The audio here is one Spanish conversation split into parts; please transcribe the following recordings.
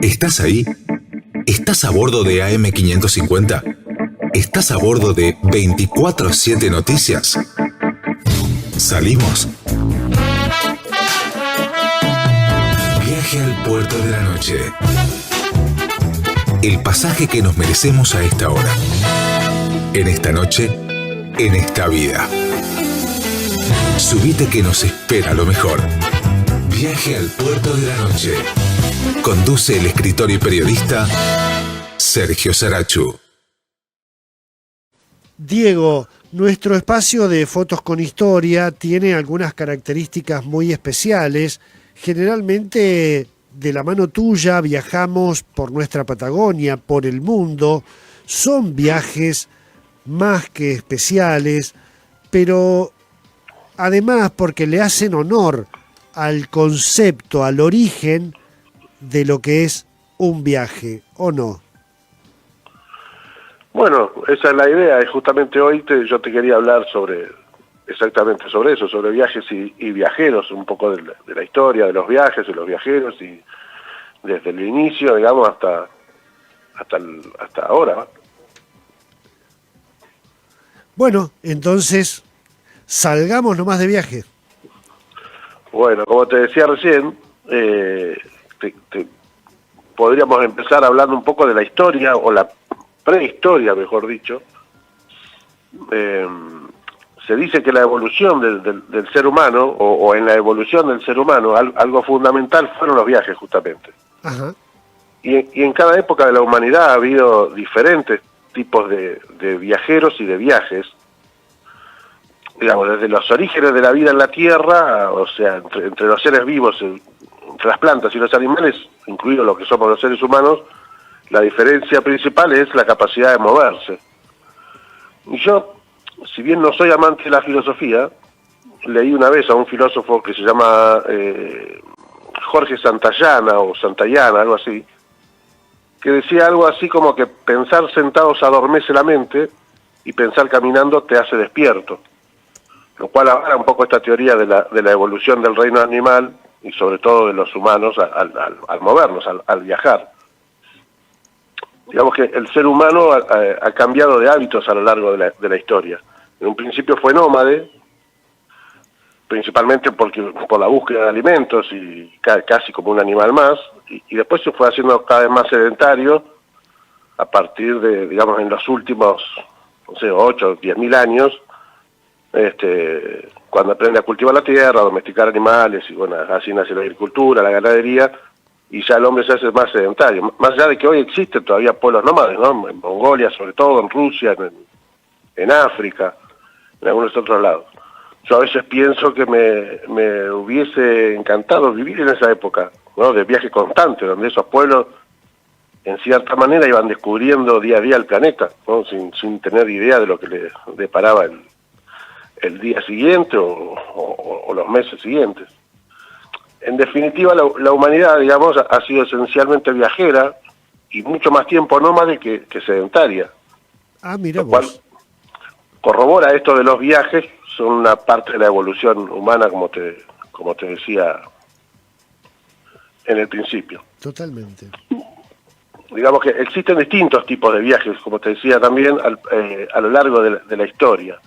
¿Estás ahí? ¿Estás a bordo de AM550? ¿Estás a bordo de 24/7 Noticias? ¿Salimos? Viaje al puerto de la noche. El pasaje que nos merecemos a esta hora. En esta noche, en esta vida. Subite que nos espera lo mejor. Viaje al puerto de la noche. Conduce el escritor y periodista Sergio Sarachu. Diego, nuestro espacio de Fotos con Historia tiene algunas características muy especiales. Generalmente, de la mano tuya, viajamos por nuestra Patagonia, por el mundo. Son viajes más que especiales, pero además porque le hacen honor al concepto, al origen de lo que es un viaje, ¿o no? Bueno, esa es la idea, y justamente hoy yo te quería hablar exactamente sobre eso, sobre viajes y viajeros, un poco de la historia de los viajes y los viajeros, y desde el inicio, digamos, hasta ahora. Bueno, entonces, salgamos nomás de viaje. Bueno, como te decía recién, podríamos empezar hablando un poco de la historia, o la prehistoria, mejor dicho. Se dice que la evolución del ser humano, o en la evolución del ser humano, algo fundamental fueron los viajes, justamente. Ajá. Y en cada época de la humanidad ha habido diferentes tipos de viajeros y de viajes. Digamos, desde los orígenes de la vida en la Tierra, o sea, entre los seres vivos, entre las plantas y los animales, incluidos lo que somos los seres humanos, la diferencia principal es la capacidad de moverse. Y yo, si bien no soy amante de la filosofía, leí una vez a un filósofo que se llama Jorge Santayana, o Santayana, algo así, que decía algo así como que pensar sentados adormece la mente y pensar caminando te hace despierto. Lo cual avala un poco esta teoría de la evolución del reino animal y sobre todo de los humanos al movernos, al viajar. Digamos que el ser humano ha cambiado de hábitos a lo largo de la historia. En un principio fue nómade, principalmente por la búsqueda de alimentos y casi como un animal más, y después se fue haciendo cada vez más sedentario a partir de, digamos, en los últimos, no sé, 8 o 10 mil años, cuando aprende a cultivar la tierra, a domesticar animales, y bueno, así nace la agricultura, la ganadería, y ya el hombre se hace más sedentario. Más allá de que hoy existen todavía pueblos nómades, ¿no? En Mongolia sobre todo, en Rusia, en África, en algunos otros lados. Yo a veces pienso que me hubiese encantado vivir en esa época, ¿no? De viaje constante, donde esos pueblos, en cierta manera, iban descubriendo día a día el planeta, ¿no? Sin tener idea de lo que les deparaba el día siguiente o los meses siguientes. En definitiva, la humanidad, digamos, ha sido esencialmente viajera y mucho más tiempo nómade que sedentaria. Ah, mira lo cual corrobora esto de los viajes, son una parte de la evolución humana, como te decía en el principio. Totalmente. Digamos que existen distintos tipos de viajes, como te decía también, a lo largo de la historia.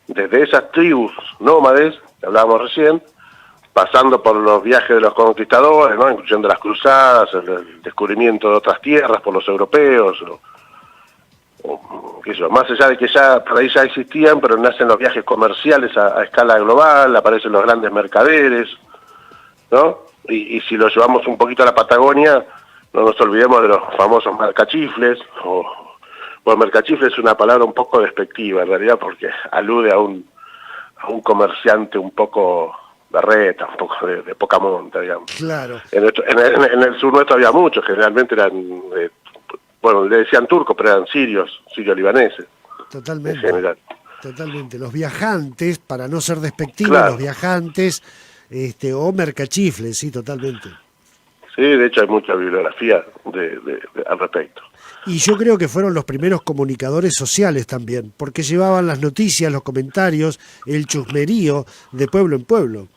Desde esas tribus nómades, que hablábamos recién, pasando por los viajes de los conquistadores, ¿no? Incluyendo las cruzadas, el descubrimiento de otras tierras por los europeos, qué sé yo, más allá de que ya por ahí ya existían, pero nacen los viajes comerciales a escala global, aparecen los grandes mercaderes, ¿no? Y si lo llevamos un poquito a la Patagonia, no nos olvidemos de los famosos mercachifles, bueno, mercachifle es una palabra un poco despectiva en realidad, porque alude a un comerciante un poco berreta, un poco de poca monta, digamos. Claro. En el sur nuestro había muchos, generalmente eran, bueno, le decían turcos, pero eran sirio-libaneses. Totalmente. En general. Totalmente. Los viajantes, para no ser despectivos, claro. Los viajantes, o mercachifles, sí, totalmente. Sí, de hecho hay mucha bibliografía al respecto. Y yo creo que fueron los primeros comunicadores sociales también, porque llevaban las noticias, los comentarios, el chusmerío de pueblo en pueblo.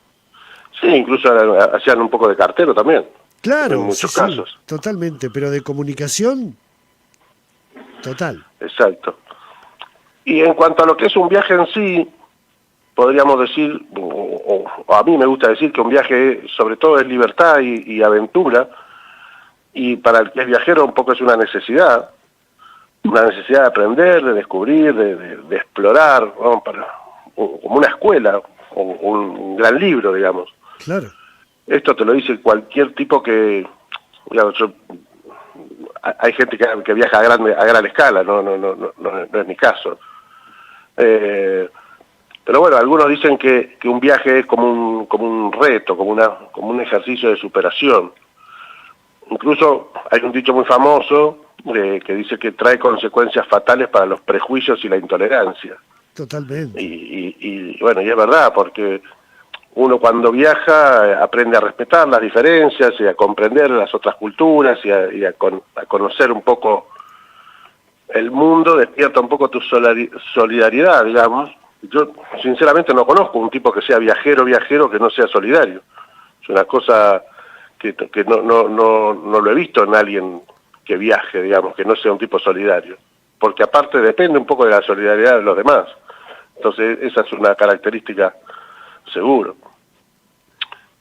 Sí, incluso hacían un poco de cartero también. Claro, en muchos sí, casos. totalmente, pero de comunicación, total. Exacto. Y en cuanto a lo que es un viaje en sí, podríamos decir, o a mí me gusta decir que un viaje sobre todo es libertad y aventura, y para el que es viajero un poco es una necesidad de aprender, de descubrir, de explorar, ¿no? Como una escuela, o un gran libro, digamos. Claro. Esto te lo dice cualquier tipo que, digamos, hay gente que viaja a gran escala, no es mi caso. Pero bueno, algunos dicen que un viaje es como un reto, como un ejercicio de superación. Incluso hay un dicho muy famoso que dice que trae consecuencias fatales para los prejuicios y la intolerancia. Totalmente. Y bueno, y es verdad, porque uno cuando viaja aprende a respetar las diferencias y a comprender las otras culturas y a conocer un poco el mundo, despierta un poco tu solidaridad, digamos. Yo sinceramente no conozco un tipo que sea viajero que no sea solidario. Es una cosa que no lo he visto en alguien que viaje, digamos, que no sea un tipo solidario. Porque aparte depende un poco de la solidaridad de los demás. Entonces esa es una característica seguro.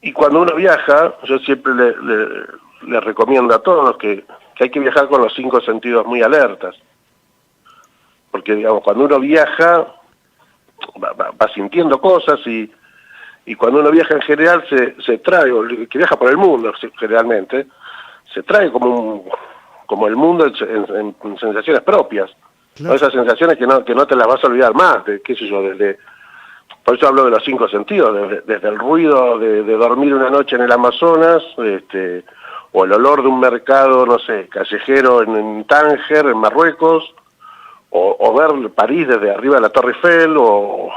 Y cuando uno viaja, yo siempre le recomiendo a todos que hay que viajar con los 5 sentidos muy alertas. Porque, digamos, cuando uno viaja, va sintiendo cosas y cuando uno viaja en general se trae, o que viaja por el mundo generalmente, se trae como el mundo en sensaciones propias. Claro. Esas sensaciones que no te las vas a olvidar más, qué sé yo, por eso hablo de los 5 sentidos, desde el ruido de dormir una noche en el Amazonas, o el olor de un mercado, no sé, callejero en Tánger, en Marruecos, o ver París desde arriba de la Torre Eiffel, o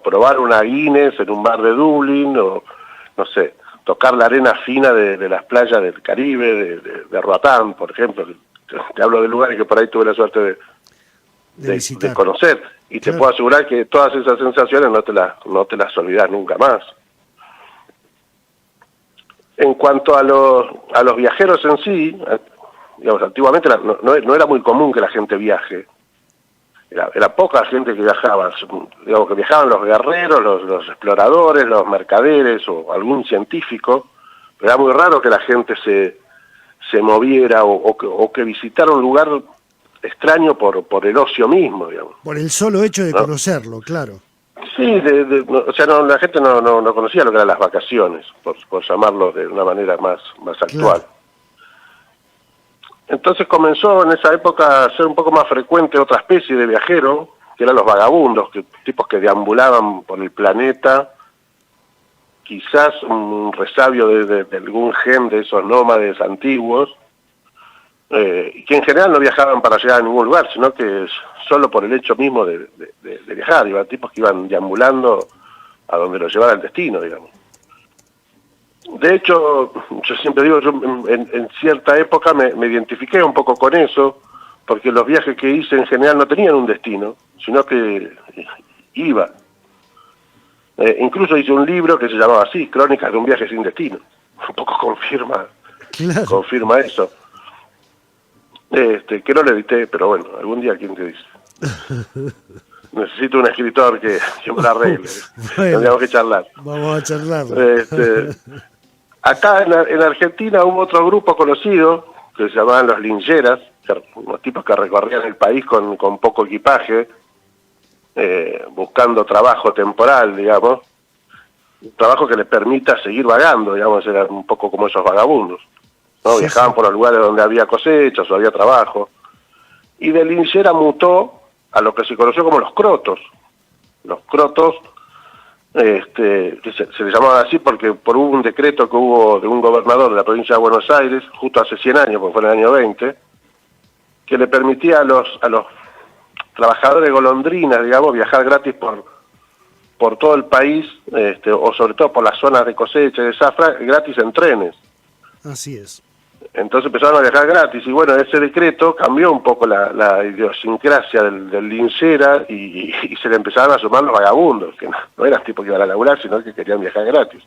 probar una Guinness en un bar de Dublín, o no sé, tocar la arena fina de las playas del Caribe, de Roatán, por ejemplo. Te hablo de lugares que por ahí tuve la suerte de conocer, y te puedo asegurar que todas esas sensaciones no te las olvidas nunca más. En cuanto a los viajeros en sí, digamos, antiguamente no era muy común que la gente viaje. Era poca gente que viajaba, digamos que viajaban los guerreros, los exploradores, los mercaderes o algún científico, pero era muy raro que la gente se moviera o que visitara un lugar extraño por el ocio mismo, digamos. Por el solo hecho de conocerlo, claro. Sí, o sea, la gente no conocía lo que eran las vacaciones, por llamarlo de una manera más actual. Claro. Entonces comenzó en esa época a ser un poco más frecuente otra especie de viajero, que eran los vagabundos, tipos que deambulaban por el planeta, quizás un resabio de algún gen de esos nómades antiguos, que en general no viajaban para llegar a ningún lugar, sino que solo por el hecho mismo de viajar, iban tipos que iban deambulando a donde los llevara el destino, digamos. De hecho, yo siempre digo, yo en cierta época me identifiqué un poco con eso, porque los viajes que hice en general no tenían un destino, sino que iba. Incluso hice un libro que se llamaba así, Crónicas de un viaje sin destino. Un poco confirma eso. Que no lo edité, pero bueno, algún día, ¿quién te dice? Necesito un escritor que me la arregle. Bueno, tendríamos que charlar. Vamos a charlar. Acá en Argentina hubo otro grupo conocido que se llamaban los lincheras, unos tipos que recorrían el país con poco equipaje, buscando trabajo temporal, digamos, un trabajo que les permita seguir vagando, digamos, eran un poco como esos vagabundos, ¿no? Sí, viajaban por los lugares donde había cosechas o había trabajo, y de linchera mutó a lo que se conoció como los crotos. Los crotos, que se le llamaban así porque por un decreto que hubo de un gobernador de la provincia de Buenos Aires, justo hace 100 años, porque fue en el año 20, que le permitía a los trabajadores golondrinas, digamos, viajar gratis por todo el país, o sobre todo por las zonas de cosecha y de zafra, gratis en trenes. Así es. Entonces empezaron a viajar gratis, y bueno, ese decreto cambió un poco la idiosincrasia del linchera y se le empezaron a sumar los vagabundos, que no eran tipos que iban a laburar, sino que querían viajar gratis.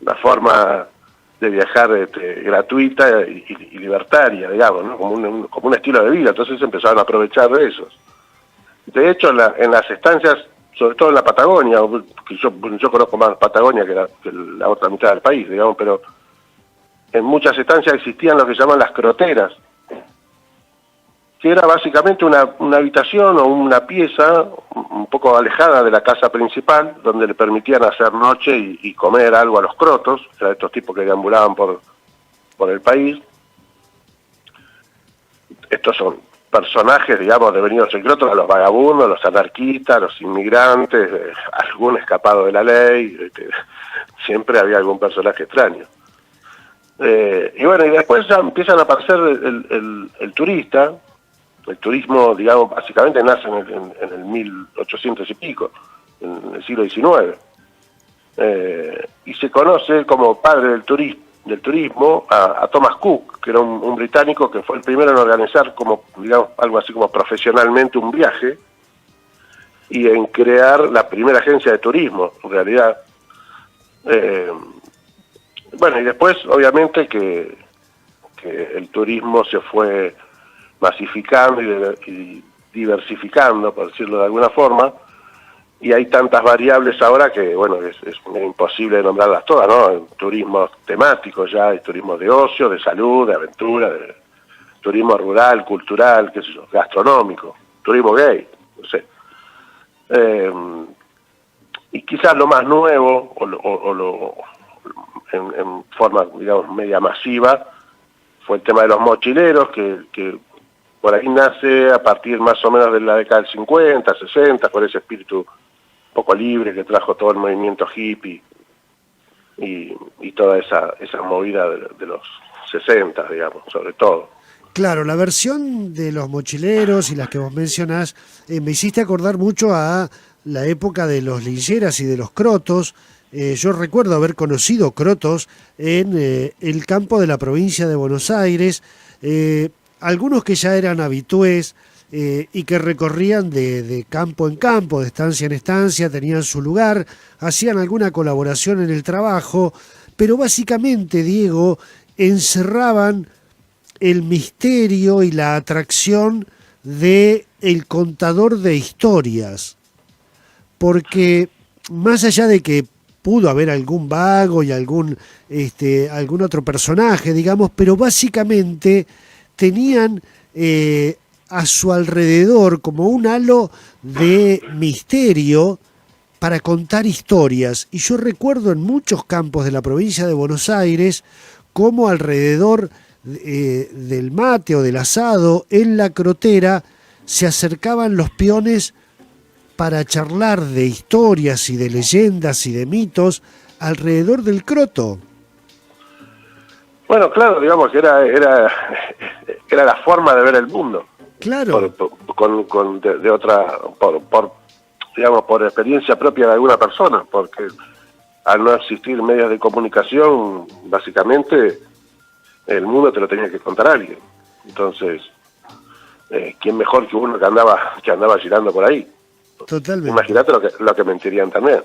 Una forma viajar gratuita y libertaria, digamos, ¿no? Como un estilo de vida. Entonces empezaron a aprovechar de eso. De hecho, en las estancias, sobre todo en la Patagonia, que yo conozco más Patagonia que la otra mitad del país, digamos, pero en muchas estancias existían lo que llaman las croteras, que era básicamente una habitación o una pieza un poco alejada de la casa principal, donde le permitían hacer noche y comer algo a los crotos, o sea, estos tipos que deambulaban por el país. Estos son personajes, digamos, devenidos en crotos, a los vagabundos, los anarquistas, los inmigrantes, algún escapado de la ley, siempre había algún personaje extraño. Y bueno, y después ya empiezan a aparecer el turista. El turismo, digamos, básicamente nace en el 1800 y pico, en el siglo XIX. Y se conoce como padre del turismo a Thomas Cook, que era un británico que fue el primero en organizar, como, digamos, algo así como profesionalmente un viaje y en crear la primera agencia de turismo, en realidad. Bueno, y después, obviamente, que el turismo se fue masificando y diversificando, por decirlo de alguna forma, y hay tantas variables ahora que, bueno, es imposible nombrarlas todas, ¿no? Hay turismo temático ya, hay turismo de ocio, de salud, de aventura, de turismo rural, cultural, qué sé yo, gastronómico, turismo gay, no sé. Y quizás lo más nuevo, en forma, digamos, media masiva, fue el tema de los mochileros, que por ahí nace a partir más o menos de la década del 50, 60, con ese espíritu un poco libre que trajo todo el movimiento hippie y toda esa movida de los 60, digamos, sobre todo. Claro, la versión de los mochileros y las que vos mencionás me hiciste acordar mucho a la época de los lincheras y de los crotos. Yo recuerdo haber conocido crotos en el campo de la provincia de Buenos Aires, algunos que ya eran habitués y que recorrían de campo en campo, de estancia en estancia, tenían su lugar, hacían alguna colaboración en el trabajo, pero básicamente, Diego, encerraban el misterio y la atracción de el contador de historias, porque más allá de que pudo haber algún vago y algún otro personaje, digamos, pero básicamente tenían a su alrededor como un halo de misterio para contar historias. Y yo recuerdo en muchos campos de la provincia de Buenos Aires cómo alrededor del mate o del asado, en la crotera, se acercaban los peones para charlar de historias y de leyendas y de mitos alrededor del croto. Bueno, claro, digamos que era la forma de ver el mundo. Claro. Por experiencia propia de alguna persona, porque al no existir medios de comunicación, básicamente el mundo te lo tenía que contar alguien. Entonces, ¿quién mejor que uno que andaba girando por ahí? Totalmente. Imagínate lo que mentirían también.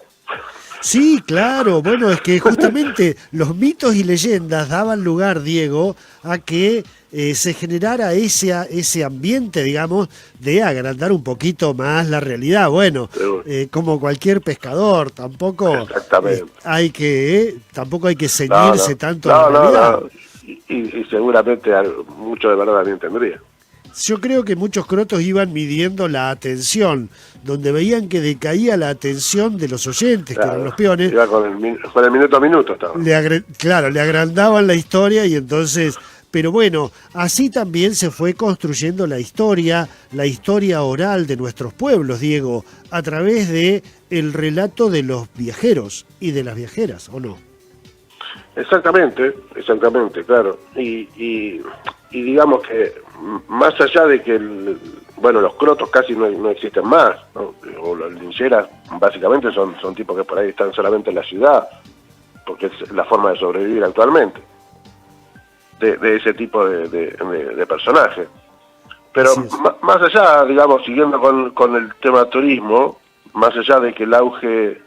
Sí, claro. Bueno, es que justamente los mitos y leyendas daban lugar, Diego, a que se generara ese ambiente, digamos, de agrandar un poquito más la realidad. Bueno, como cualquier pescador, tampoco hay que ceñirse tanto a la realidad. No. Y seguramente mucho de verdad también tendría. Yo creo que muchos crotos iban midiendo la atención, donde veían que decaía la atención de los oyentes, claro, que eran los peones. Iba con el minuto a minuto. Le agrandaban la historia y entonces... Pero bueno, así también se fue construyendo la historia oral de nuestros pueblos, Diego, a través de el relato de los viajeros y de las viajeras, ¿o no? Exactamente, claro. Y digamos que más allá de que los crotos casi no existen más, ¿no? O las lincheras básicamente son tipos que por ahí están solamente en la ciudad, porque es la forma de sobrevivir actualmente de ese tipo de personajes. Pero más allá, digamos, siguiendo con el tema turismo, más allá de que el auge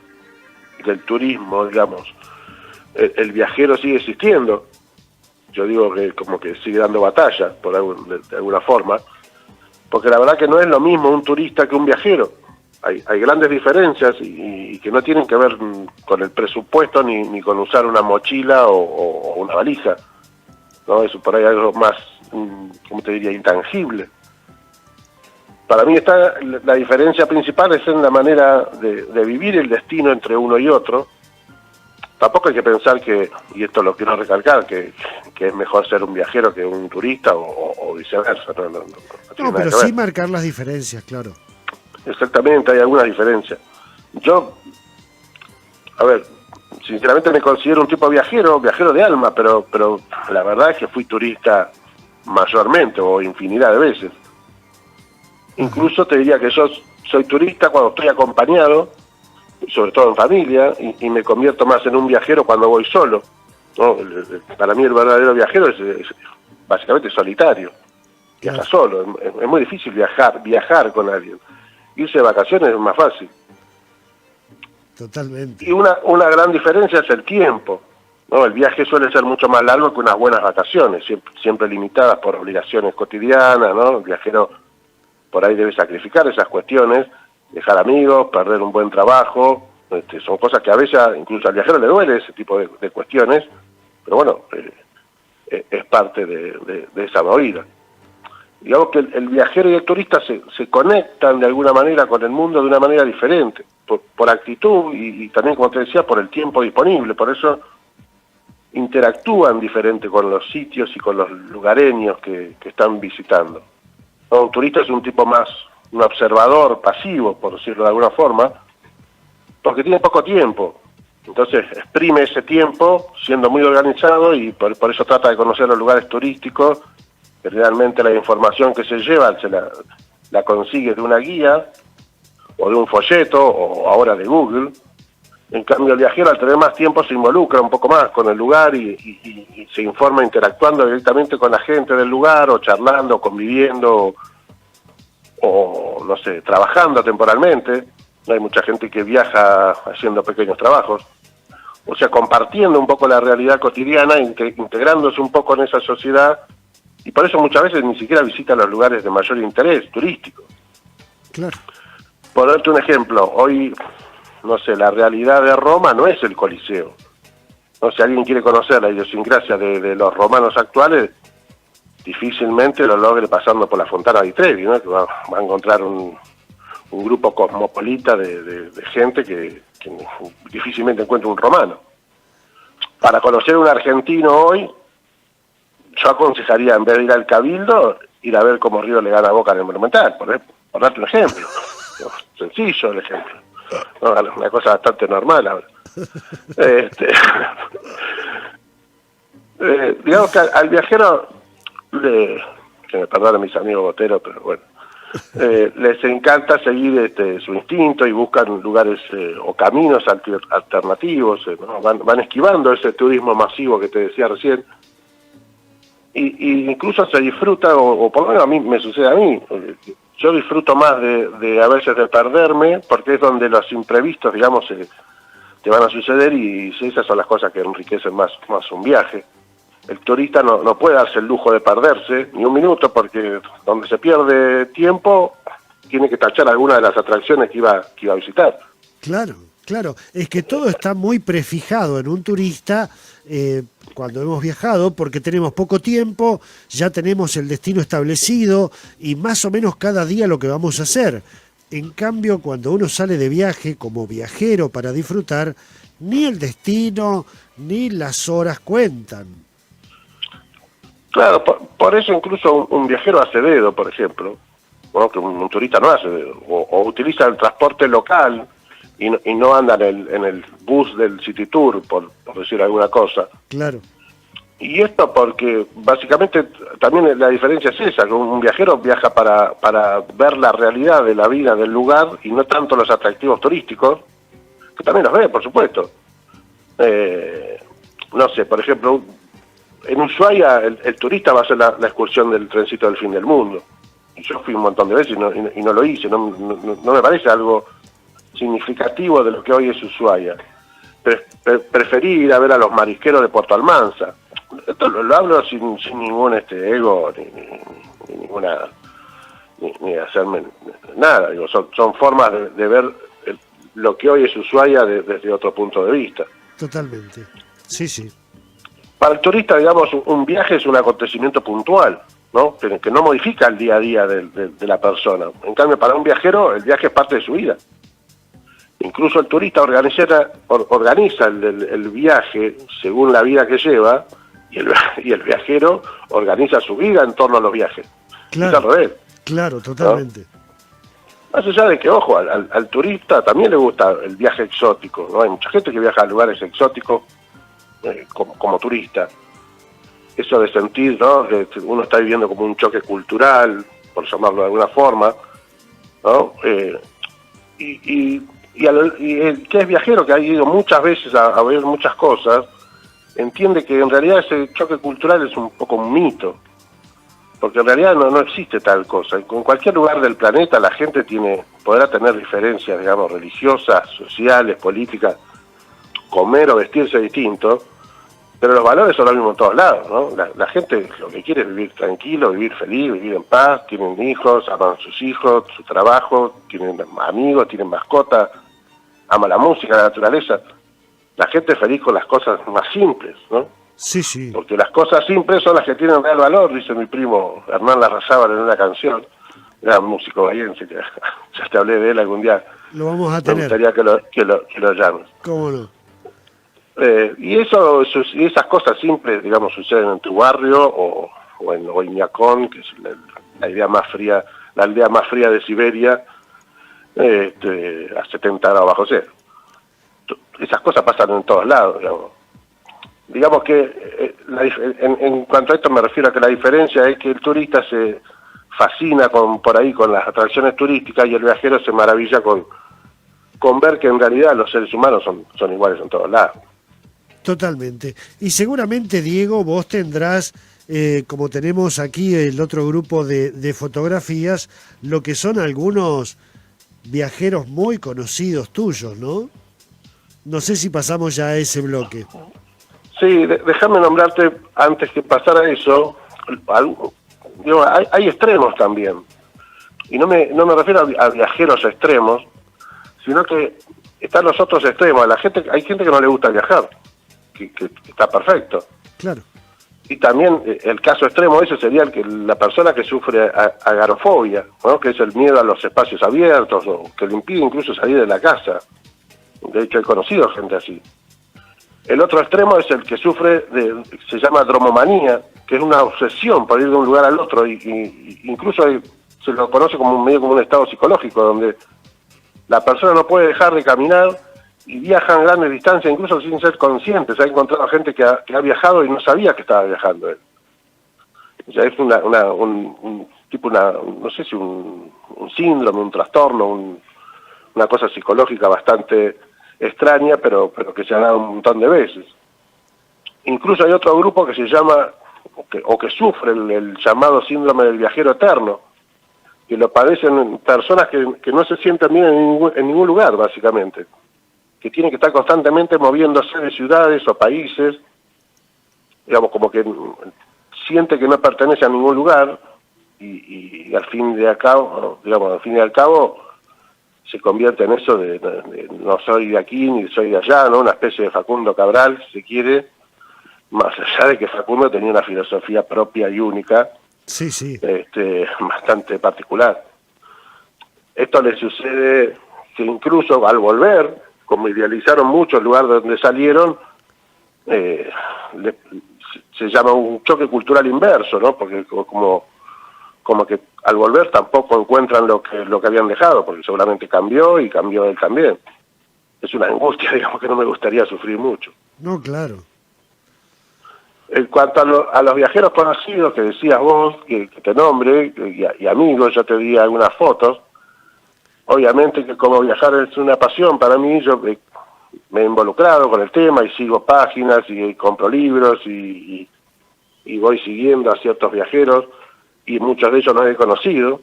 del turismo, digamos, el viajero sigue existiendo. Yo digo que como que sigue dando batalla, de alguna forma, porque la verdad que no es lo mismo un turista que un viajero. Hay grandes diferencias y que no tienen que ver con el presupuesto ni con usar una mochila o una valija, ¿no? Eso por ahí algo más, ¿cómo te diría?, intangible. Para mí la diferencia principal es en la manera de vivir el destino entre uno y otro. Tampoco hay que pensar que, y esto lo quiero recalcar, que es mejor ser un viajero que un turista o viceversa. No, pero sí marcar las diferencias, claro. Exactamente, hay algunas diferencias. Yo, a ver, sinceramente me considero un tipo viajero de alma, pero la verdad es que fui turista mayormente o infinidad de veces. Incluso te diría que yo soy turista cuando estoy acompañado, sobre todo en familia, y me convierto más en un viajero cuando voy solo, ¿no? Para mí el verdadero viajero es básicamente solitario, viaja solo. Es muy difícil viajar con alguien. Irse de vacaciones es más fácil. Totalmente. Y una gran diferencia es el tiempo, ¿no? El viaje suele ser mucho más largo que unas buenas vacaciones, siempre limitadas por obligaciones cotidianas, ¿no? El viajero por ahí debe sacrificar esas cuestiones, dejar amigos, perder un buen trabajo, son cosas que a veces incluso al viajero le duele ese tipo de cuestiones, pero bueno, es parte de esa movida. Digamos que el viajero y el turista se conectan de alguna manera con el mundo de una manera diferente, por actitud y también, como te decía, por el tiempo disponible. Por eso interactúan diferente con los sitios y con los lugareños que están visitando. Un turista es un tipo más, un observador pasivo, por decirlo de alguna forma, porque tiene poco tiempo. Entonces exprime ese tiempo siendo muy organizado y por eso trata de conocer los lugares turísticos. Realmente la información que se lleva la consigue de una guía o de un folleto o ahora de Google. En cambio el viajero, al tener más tiempo, se involucra un poco más con el lugar y se informa interactuando directamente con la gente del lugar o charlando, conviviendo o no sé, trabajando temporalmente. Hay mucha gente que viaja haciendo pequeños trabajos, o sea, compartiendo un poco la realidad cotidiana, integrándose un poco en esa sociedad. Y por eso muchas veces ni siquiera visita los lugares de mayor interés turístico. Claro. Por darte un ejemplo, hoy, no sé, la realidad de Roma no es el Coliseo. No, si alguien quiere conocer la idiosincrasia de los romanos actuales, difícilmente lo logre pasando por la Fontana di Trevi, ¿no? Que va a encontrar un grupo cosmopolita de gente que difícilmente encuentra un romano. Para conocer un argentino hoy, yo aconsejaría, en vez de ir al Cabildo, ir a ver cómo River le gana a Boca en el Monumental, por darte un ejemplo. Sencillo el ejemplo. No, una cosa bastante normal ahora. Digamos que al viajero, que me perdonen mis amigos boteros, pero bueno, les encanta seguir su instinto y buscan lugares o caminos alternativos, ¿no? Van esquivando ese turismo masivo que te decía recién. Y incluso se disfruta, o por lo menos a mí me sucede a mí, yo disfruto más de a veces de perderme, porque es donde los imprevistos, digamos, te van a suceder y esas son las cosas que enriquecen más un viaje. El turista no puede darse el lujo de perderse ni un minuto, porque donde se pierde tiempo tiene que tachar alguna de las atracciones que iba a visitar. Claro. Claro, es que todo está muy prefijado en un turista cuando hemos viajado, porque tenemos poco tiempo, ya tenemos el destino establecido y más o menos cada día lo que vamos a hacer. En cambio, cuando uno sale de viaje como viajero para disfrutar, ni el destino ni las horas cuentan. Claro, por eso incluso un viajero hace dedo, por ejemplo, ¿no? Que un turista no hace dedo, o utiliza el transporte local y no anda en el bus del City Tour, por decir alguna cosa. Claro. Y esto porque básicamente también la diferencia es esa, que un viajero viaja para ver la realidad de la vida del lugar y no tanto los atractivos turísticos, que también los ve, por supuesto. No sé, por ejemplo, en Ushuaia el turista va a hacer la excursión del trencito del fin del mundo. Y yo fui un montón de veces y no lo hice, no me parece algo significativo de lo que hoy es Ushuaia. preferí ir a ver a los marisqueros de Puerto Almanza. Esto lo hablo sin ningún ego, ni ninguna... Ni hacerme nada. Digo, son formas de ver lo que hoy es Ushuaia desde otro punto de vista. Totalmente. Sí, sí. Para el turista, digamos, un viaje es un acontecimiento puntual, ¿no? Que no modifica el día a día de la persona. En cambio, para un viajero, el viaje es parte de su vida. Incluso el turista organiza el viaje según la vida que lleva, y el viajero organiza su vida en torno a los viajes. Claro, es al revés. Claro, totalmente. ¿No? Más allá de que, ojo, al turista también le gusta el viaje exótico, ¿no? Hay mucha gente que viaja a lugares exóticos como turista. Eso de sentir, ¿no?, que uno está viviendo como un choque cultural, por llamarlo de alguna forma, ¿no? Y el que es viajero, que ha ido muchas veces a ver muchas cosas, entiende que en realidad ese choque cultural es un poco un mito, porque en realidad no existe tal cosa. En cualquier lugar del planeta la gente podrá tener diferencias, digamos, religiosas, sociales, políticas, comer o vestirse distinto, pero los valores son los mismos en todos lados, ¿no? La gente lo que quiere es vivir tranquilo, vivir feliz, vivir en paz, tienen hijos, aman a sus hijos, su trabajo, tienen amigos, tienen mascotas, ama la música, la naturaleza. La gente es feliz con las cosas más simples, ¿no? Sí, sí. Porque las cosas simples son las que tienen real valor, dice mi primo Hernán Larrazábal en una canción, era un músico bahiense, que ya te hablé de él algún día. Lo vamos a tener. Me gustaría que lo llames. ¿Cómo no? Y esas cosas simples, digamos, suceden en tu barrio o en Oiñacón, que es la aldea más fría de Siberia, a 70 grados bajo cero. Esas cosas pasan en todos lados, digamos. Digamos que en cuanto a esto me refiero a que la diferencia es que el turista se fascina por ahí con las atracciones turísticas y el viajero se maravilla con ver que en realidad los seres humanos son iguales en todos lados. Totalmente. Y seguramente, Diego, vos tendrás, como tenemos aquí el otro grupo de fotografías, lo que son algunos viajeros muy conocidos tuyos, ¿no? No sé si pasamos ya a ese bloque. Sí, déjame nombrarte, antes que pasar a eso, hay extremos también. Y no me refiero a viajeros extremos, sino que están los otros extremos. Hay gente que no le gusta viajar, que está perfecto. Claro. Y también el caso extremo ese sería la persona que sufre agorafobia, ¿no?, que es el miedo a los espacios abiertos, o que le impide incluso salir de la casa. De hecho, he conocido gente así. El otro extremo es el que sufre se llama dromomanía, que es una obsesión por ir de un lugar al otro, y incluso se lo conoce como un estado psicológico, donde la persona no puede dejar de caminar y viaja en grandes distancias, incluso sin ser consciente. Se ha encontrado gente que ha viajado y no sabía que estaba viajando él. O sea, es un no sé si un síndrome, un trastorno, una cosa psicológica bastante extraña, pero que se ha dado un montón de veces. Incluso hay otro grupo que se llama, o que sufre el llamado síndrome del viajero eterno, que lo padecen personas que no se sienten bien en ningún lugar, básicamente, que tienen que estar constantemente moviéndose de ciudades o países, digamos, como que siente que no pertenece a ningún lugar, y al fin y al cabo, se convierte en eso de no soy de aquí ni soy de allá, ¿no? Una especie de Facundo Cabral, si se quiere, más allá de que Facundo tenía una filosofía propia y única, sí, sí, bastante particular. Esto le sucede que incluso al volver, como idealizaron mucho el lugar de donde salieron, se llama un choque cultural inverso, ¿no? Porque como que al volver tampoco encuentran lo que habían dejado, porque seguramente cambió y cambió él también. Es una angustia, digamos, que no me gustaría sufrir mucho. No, claro. En cuanto a los viajeros conocidos que decías vos, que te nombre, y amigos, yo te di algunas fotos. Obviamente que como viajar es una pasión para mí, yo me he involucrado con el tema y sigo páginas y compro libros y voy siguiendo a ciertos viajeros, y muchos de ellos los he conocido.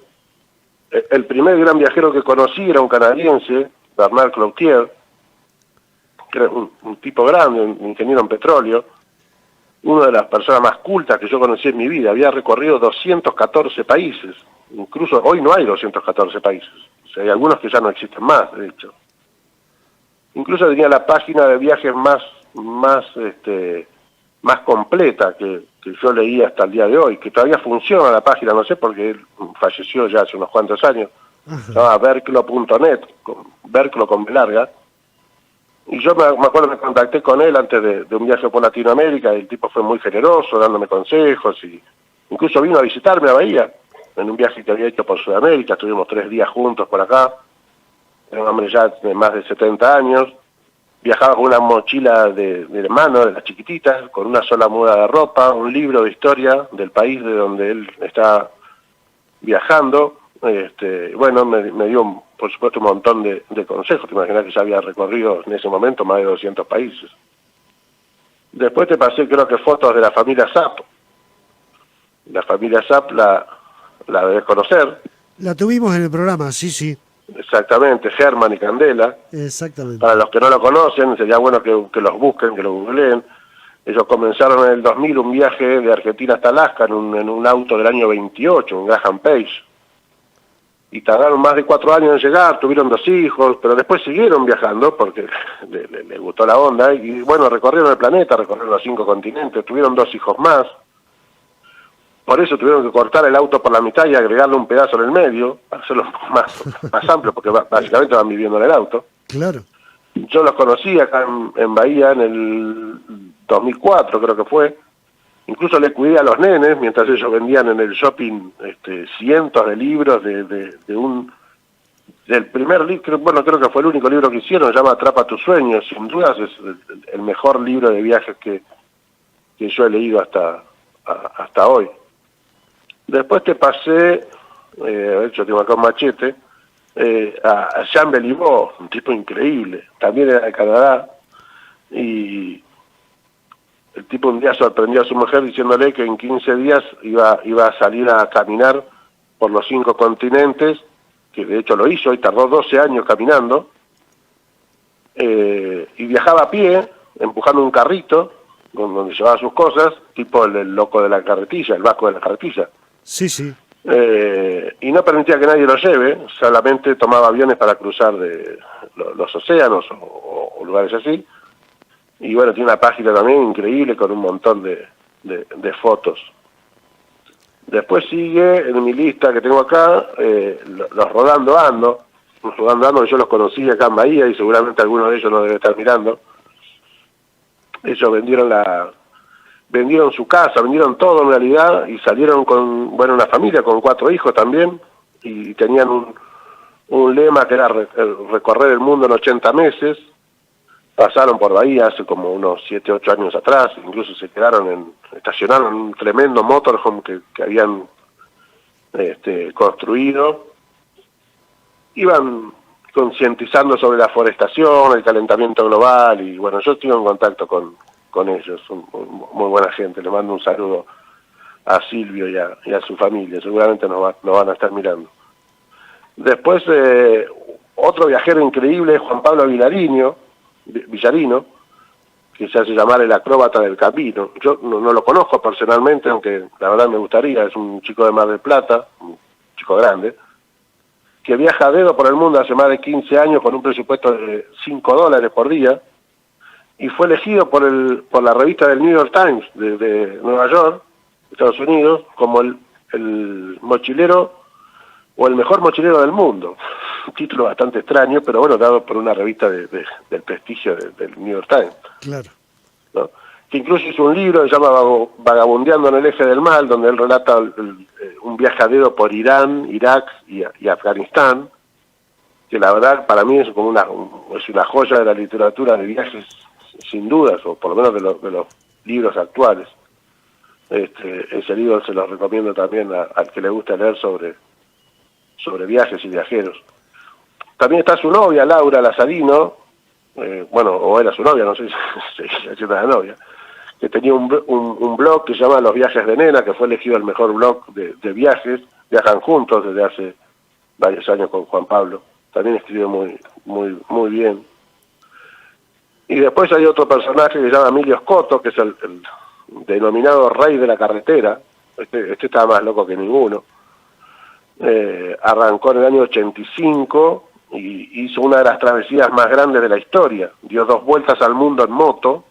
El primer gran viajero que conocí era un canadiense, Bernard Cloutier, que era un tipo grande, un ingeniero en petróleo, una de las personas más cultas que yo conocí en mi vida. Había recorrido 214 países. Incluso hoy no hay 214 países. O sea, hay algunos que ya no existen más, de hecho. Incluso tenía la página de viajes más completa que yo leí hasta el día de hoy, que todavía funciona la página, no sé, porque él falleció ya hace unos cuantos años. Se llama berklo.net, Berklo con B larga. Y yo me acuerdo que me contacté con él antes de un viaje por Latinoamérica, y el tipo fue muy generoso, dándome consejos, y incluso vino a visitarme a Bahía, en un viaje que había hecho por Sudamérica. Estuvimos 3 días juntos por acá. Era un hombre ya de más de 70 años, viajaba con una mochila de mano, de las chiquititas, con una sola muda de ropa, un libro de historia del país de donde él está viajando. Bueno, me dio, por supuesto, un montón de consejos. Te imaginas que ya había recorrido en ese momento más de 200 países. Después te pasé, creo que fotos de la familia Zapp. La familia Zapp la debes conocer. La tuvimos en el programa, sí. Exactamente, Germán y Candela. Exactamente. Para los que no lo conocen, sería bueno que los busquen, que lo googleen. Ellos comenzaron en el 2000 un viaje de Argentina hasta Alaska en un auto del año 28, un Graham Page. Y tardaron más de 4 años en llegar, tuvieron 2 hijos, pero después siguieron viajando porque les gustó la onda. Y bueno, recorrieron el planeta, recorrieron los 5 continentes, tuvieron 2 hijos más. Por eso tuvieron que cortar el auto por la mitad y agregarle un pedazo en el medio, para hacerlo más amplio, porque básicamente van viviendo en el auto. Claro. Yo los conocí acá en Bahía en el 2004, creo que fue. Incluso le cuidé a los nenes mientras ellos vendían en el shopping cientos de libros del primer libro. Bueno, creo que fue el único libro que hicieron, se llama Atrapa tus sueños. Sin dudas es el mejor libro de viajes que yo he leído hasta hoy. Después te pasé, de hecho tengo acá un machete, a Jean Beliveau, un tipo increíble, también era de Canadá, y el tipo un día sorprendió a su mujer diciéndole que en 15 días iba a salir a caminar por los 5 continentes, que de hecho lo hizo y tardó 12 años caminando, y viajaba a pie, empujando un carrito, donde llevaba sus cosas, tipo el loco de la carretilla, el vasco de la carretilla. Sí. Y no permitía que nadie lo lleve, solamente tomaba aviones para cruzar los océanos o lugares así. Y bueno, tiene una página también increíble con un montón de fotos. Después sigue en mi lista que tengo acá, los Rodando Ando. Los Rodando Ando, que yo los conocí acá en Bahía y seguramente alguno de ellos lo debe estar mirando. Ellos vendieron su casa, vendieron todo en realidad y salieron con, una familia con 4 hijos también, y tenían un lema que era recorrer el mundo en 80 meses. Pasaron por Bahía hace como unos 7, 8 años atrás, incluso se estacionaron en un tremendo motorhome que habían construido. Iban concientizando sobre la forestación, el calentamiento global, y bueno, yo estuve en contacto con ellos, son muy buena gente. Le mando un saludo a Silvio y a su familia, seguramente nos van a estar mirando. Después, otro viajero increíble es Juan Pablo Villarino, que se hace llamar el acróbata del camino. Yo no lo conozco personalmente, aunque la verdad me gustaría. Es un chico de Mar del Plata, un chico grande, que viaja a dedo por el mundo hace más de 15 años con un presupuesto de $5 por día, y fue elegido por la revista del New York Times de Nueva York, Estados Unidos, como el mochilero o el mejor mochilero del mundo. Un título bastante extraño, pero bueno, dado por una revista del prestigio del New York Times. Claro. ¿No? Que incluso hizo un libro que se llama Vagabundeando en el Eje del Mal, donde él relata un viaje a dedo por Irán, Irak y Afganistán, que la verdad para mí es como una joya de la literatura de viajes, sin dudas, o por lo menos de los libros actuales. Ese libro se lo recomiendo también al que le gusta leer sobre viajes y viajeros. También está su novia, Laura Lazarino, o era su novia, no sé si es la novia, que tenía un blog que se llama Los Viajes de Nena, que fue elegido el mejor blog de viajes. Viajan juntos desde hace varios años con Juan Pablo. También escribe muy bien. Y después hay otro personaje que se llama Emilio Scotto, que es el denominado rey de la carretera. Este estaba más loco que ninguno. Arrancó en el año 85 y hizo una de las travesías más grandes de la historia. Dio 2 vueltas al mundo en moto.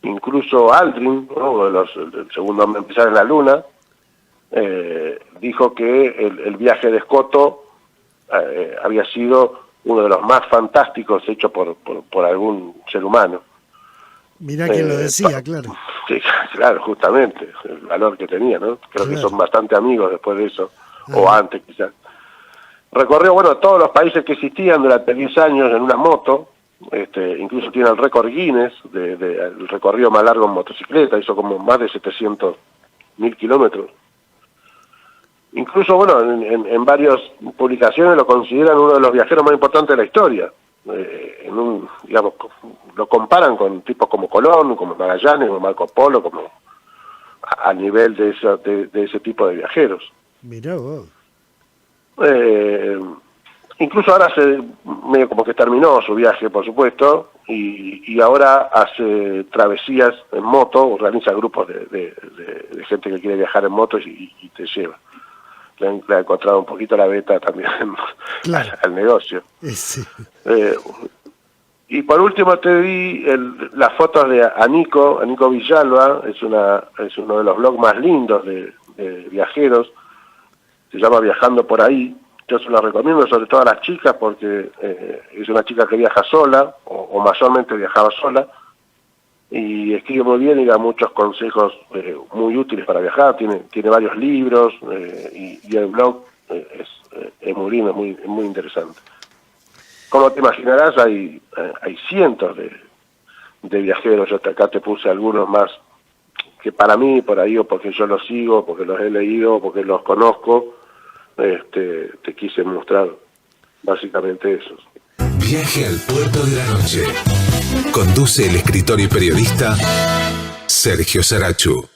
Incluso Aldrin, ¿no?, el segundo hombre en pisar en la luna, dijo que el viaje de Scotto había sido uno de los más fantásticos hechos por algún ser humano. Mirá quién lo decía, claro. Sí, claro, justamente, el valor que tenía, ¿no? Creo Claro. que son bastante amigos después de eso, o antes quizás. Recorrió, bueno, todos los países que existían durante 10 años en una moto. Incluso tiene el récord Guinness el recorrido más largo en motocicleta, hizo como más de 700.000 kilómetros. Incluso, bueno, en varias publicaciones lo consideran uno de los viajeros más importantes de la historia. Digamos, lo comparan con tipos como Colón, como Magallanes, como Marco Polo, como a nivel de ese tipo de viajeros. Mirá vos. Incluso ahora medio como que terminó su viaje, por supuesto, y ahora hace travesías en moto, organiza grupos de gente que quiere viajar en moto y te lleva. Le ha encontrado un poquito la beta también Claro. al negocio. Sí. Y por último te di las fotos de Anico Villalba, es uno de los blogs más lindos de viajeros, se llama Viajando por Ahí. Yo se lo recomiendo sobre todo a las chicas porque es una chica que viaja sola, o mayormente viajaba sola, y escribe muy bien y da muchos consejos muy útiles para viajar. Tiene varios libros y el blog es muy lindo, es muy interesante. Como te imaginarás, hay cientos de viajeros. Yo acá te puse algunos más que para mí, por ahí, o porque yo los sigo, porque los he leído, o porque los conozco, te quise mostrar básicamente eso. Viaje al puerto de la noche. Conduce el escritor y periodista Sergio Sarachu.